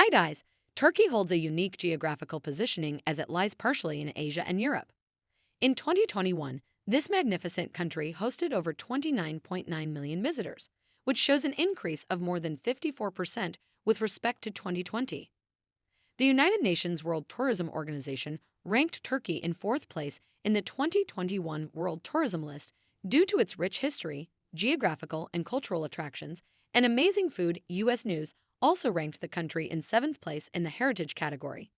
Hi guys! Turkey holds a unique geographical positioning as it lies partially in Asia and Europe. In 2021, this magnificent country hosted over 29.9 million visitors, which shows an increase of more than 54% with respect to 2020. The United Nations World Tourism Organization ranked Turkey in fourth place in the 2021 World Tourism List due to its rich history, geographical and cultural attractions, and amazing food. U.S. News also ranked the country in seventh place in the heritage category.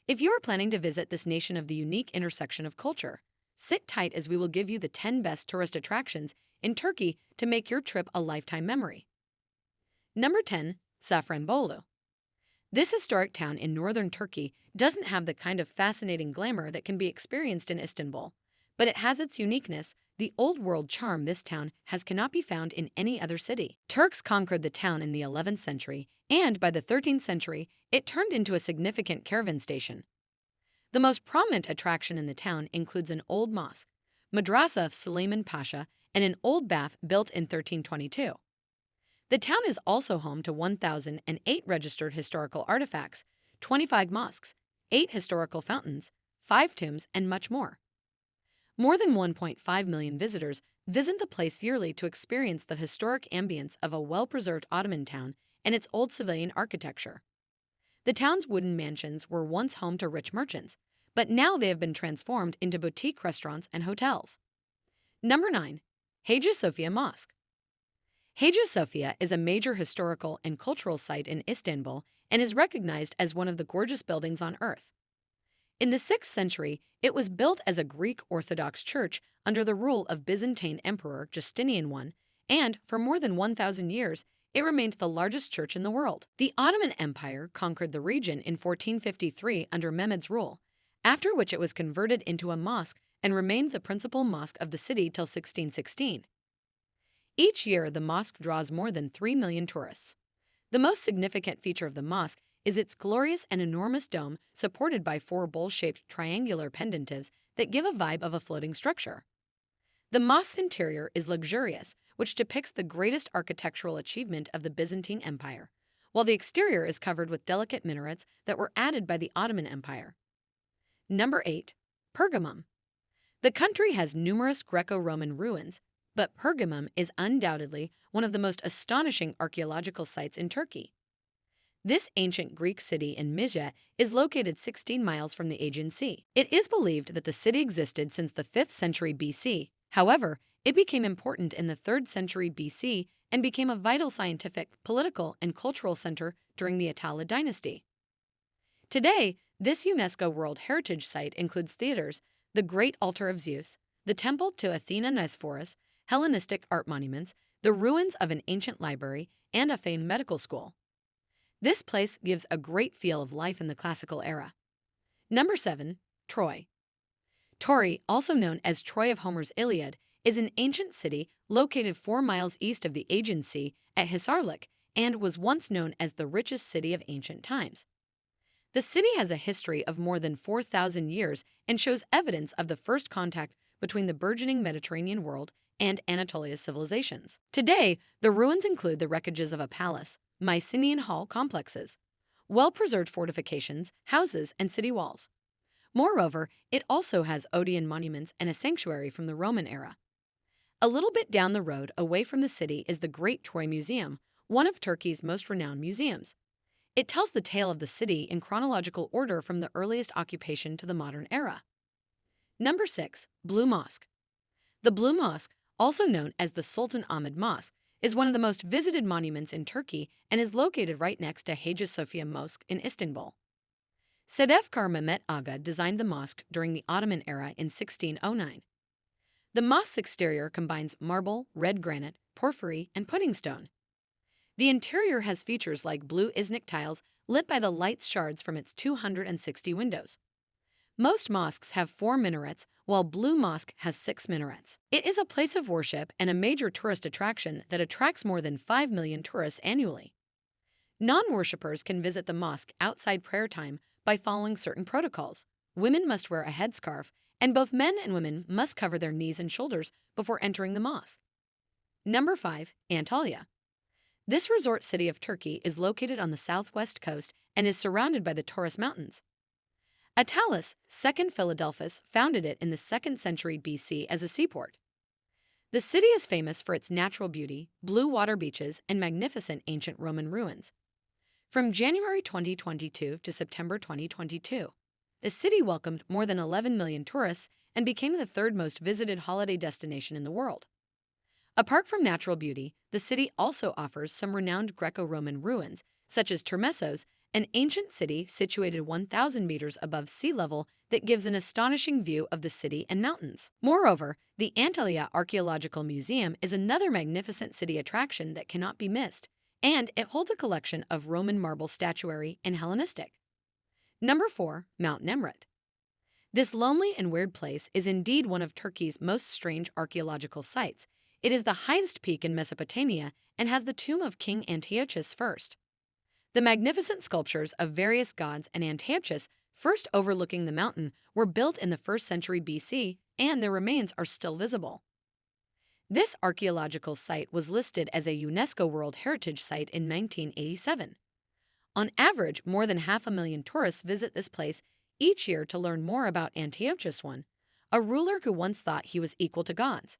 If you are planning to visit this nation of the unique intersection of culture, sit tight as we will give you the 10 best tourist attractions in Turkey to make your trip a lifetime memory. Number 10. Safranbolu. This historic town in northern Turkey doesn't have the kind of fascinating glamour that can be experienced in Istanbul, but it has its uniqueness. The old-world charm this town has cannot be found in any other city. Turks conquered the town in the 11th century, and by the 13th century, it turned into a significant caravan station. The most prominent attraction in the town includes an old mosque, Madrasa of Suleiman Pasha, and an old bath built in 1322. The town is also home to 1,008 registered historical artifacts, 25 mosques, 8 historical fountains, 5 tombs, and much more. More than 1.5 million visitors visit the place yearly to experience the historic ambience of a well-preserved Ottoman town and its old civilian architecture. The town's wooden mansions were once home to rich merchants, but now they have been transformed into boutique restaurants and hotels. Number 9. Hagia Sophia Mosque. Hagia Sophia is a major historical and cultural site in Istanbul and is recognized as one of the gorgeous buildings on earth. In the 6th century, it was built as a Greek Orthodox church under the rule of Byzantine Emperor Justinian I, and for more than 1,000 years, it remained the largest church in the world. The Ottoman Empire conquered the region in 1453 under Mehmed's rule, after which it was converted into a mosque and remained the principal mosque of the city till 1616. Each year, the mosque draws more than 3 million tourists. The most significant feature of the mosque is its glorious and enormous dome supported by 4 bowl-shaped triangular pendentives that give a vibe of a floating structure. The mosque's interior is luxurious, which depicts the greatest architectural achievement of the Byzantine Empire, while the exterior is covered with delicate minarets that were added by the Ottoman Empire. Number 8. Pergamum. The country has numerous Greco-Roman ruins, but Pergamum is undoubtedly one of the most astonishing archaeological sites in Turkey. This ancient Greek city in Mysia is located 16 miles from the Aegean Sea. It is believed that the city existed since the 5th century BC. However, it became important in the 3rd century BC and became a vital scientific, political, and cultural center during the ANTALYA dynasty. Today, this UNESCO World Heritage Site includes theaters, the Great Altar of Zeus, the Temple to Athena Nicephorus, Hellenistic art monuments, the ruins of an ancient library, and a famed medical school. This place gives a great feel of life in the classical era. Number 7. Troy. Troy, also known as Troy of Homer's Iliad, is an ancient city located 4 miles east of the Aegean Sea at Hisarlik and was once known as the richest city of ancient times. The city has a history of more than 4,000 years and shows evidence of the first contact between the burgeoning Mediterranean world and Anatolia's civilizations. Today, the ruins include the wreckages of a palace, Mycenaean hall complexes, well-preserved fortifications, houses, and city walls. Moreover, it also has Odeon monuments and a sanctuary from the Roman era. A little bit down the road away from the city is the Great Troy Museum, one of Turkey's most renowned museums. It tells the tale of the city in chronological order from the earliest occupation to the modern era. Number 6. Blue Mosque. The Blue Mosque, also known as the Sultan Ahmed Mosque, is one of the most visited monuments in Turkey and is located right next to Hagia Sophia Mosque in Istanbul. Sedefkar Mehmet Aga designed the mosque during the Ottoman era in 1609. The mosque's exterior combines marble, red granite, porphyry, and pudding stone. The interior has features like blue Iznik tiles lit by the light shards from its 260 windows. Most mosques have 4 minarets, while Blue Mosque has 6 minarets. It is a place of worship and a major tourist attraction that attracts more than 5 million tourists annually. Non-worshippers can visit the mosque outside prayer time by following certain protocols. Women must wear a headscarf, and both men and women must cover their knees and shoulders before entering the mosque. Number 5. Antalya. This resort city of Turkey is located on the southwest coast and is surrounded by the Taurus Mountains. Attalus, second Philadelphus, founded it in the 2nd century BC as a seaport. The city is famous for its natural beauty, blue water beaches, and magnificent ancient Roman ruins. From January 2022 to September 2022, the city welcomed more than 11 million tourists and became the 3rd most visited holiday destination in the world. Apart from natural beauty, the city also offers some renowned Greco-Roman ruins, such as Termessos, an ancient city situated 1,000 meters above sea level that gives an astonishing view of the city and mountains. Moreover, the ANTALYA Archaeological Museum is another magnificent city attraction that cannot be missed, and it holds a collection of Roman marble statuary and Hellenistic. Number 4. Mount NEMRUT. This lonely and weird place is indeed one of Turkey's most strange archaeological sites. It is the highest peak in Mesopotamia and has the tomb of King Antiochus I. The magnificent sculptures of various gods and Antiochus, first overlooking the mountain, were built in the 1st century BC, and their remains are still visible. This archaeological site was listed as a UNESCO World Heritage Site in 1987. On average, more than 500,000 tourists visit this place each year to learn more about Antiochus I, a ruler who once thought he was equal to gods.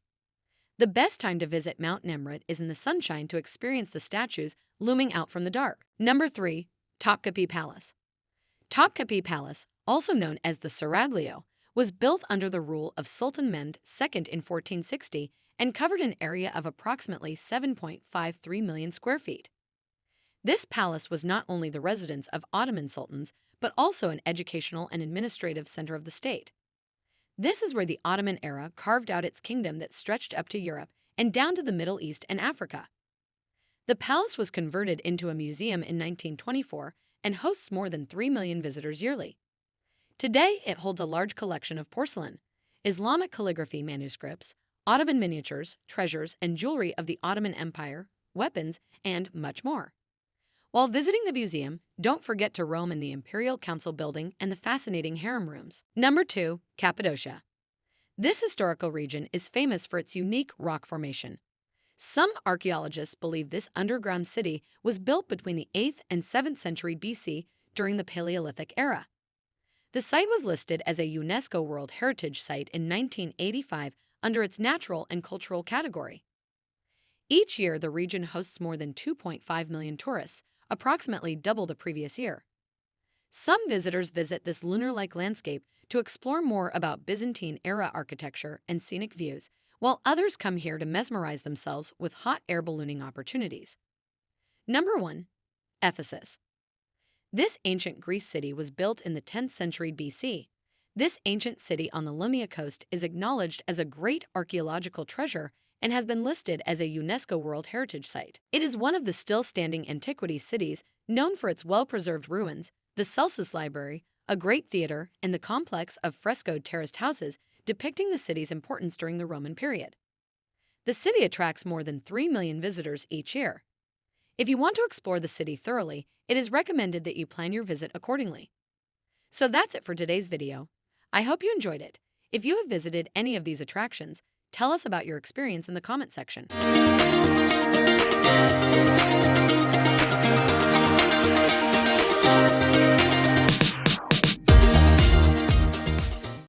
The best time to visit Mount NEMRUT is in the sunshine to experience the statues looming out from the dark. Number 3. TOPKAPI Palace. TOPKAPI Palace, also known as the Seraglio, was built under the rule of Sultan Mehmed II in 1460 and covered an area of approximately 7.53 million square feet. This palace was not only the residence of Ottoman sultans, but also an educational and administrative center of the state. This is where the Ottoman era carved out its kingdom that stretched up to Europe and down to the Middle East and Africa. The palace was converted into a museum in 1924 and hosts more than 3 million visitors yearly. Today, it holds a large collection of porcelain, Islamic calligraphy manuscripts, Ottoman miniatures, treasures, and jewelry of the Ottoman Empire, weapons, and much more. While visiting the museum, don't forget to roam in the Imperial Council building and the fascinating harem rooms. Number 2. Cappadocia. This historical region is famous for its unique rock formation. Some archaeologists believe this underground city was built between the 8th and 7th century BC during the Paleolithic era. The site was listed as a UNESCO World Heritage Site in 1985 under its natural and cultural category. Each year, the region hosts more than 2.5 million tourists, approximately double the previous year. Some visitors visit this lunar-like landscape to explore more about Byzantine-era architecture and scenic views, while others come here to mesmerize themselves with hot air ballooning opportunities. Number 1. Ephesus. This ancient Greece city was built in the 10th century BC. This ancient city on the Ionia coast is acknowledged as a great archaeological treasure and has been listed as a UNESCO World Heritage Site. It is one of the still-standing antiquity cities, known for its well-preserved ruins, the Celsus Library, a great theater, and the complex of frescoed terraced houses depicting the city's importance during the Roman period. The city attracts more than 3 million visitors each year. If you want to explore the city thoroughly, it is recommended that you plan your visit accordingly. So that's it for today's video. I hope you enjoyed it. If you have visited any of these attractions, tell us about your experience in the comment section.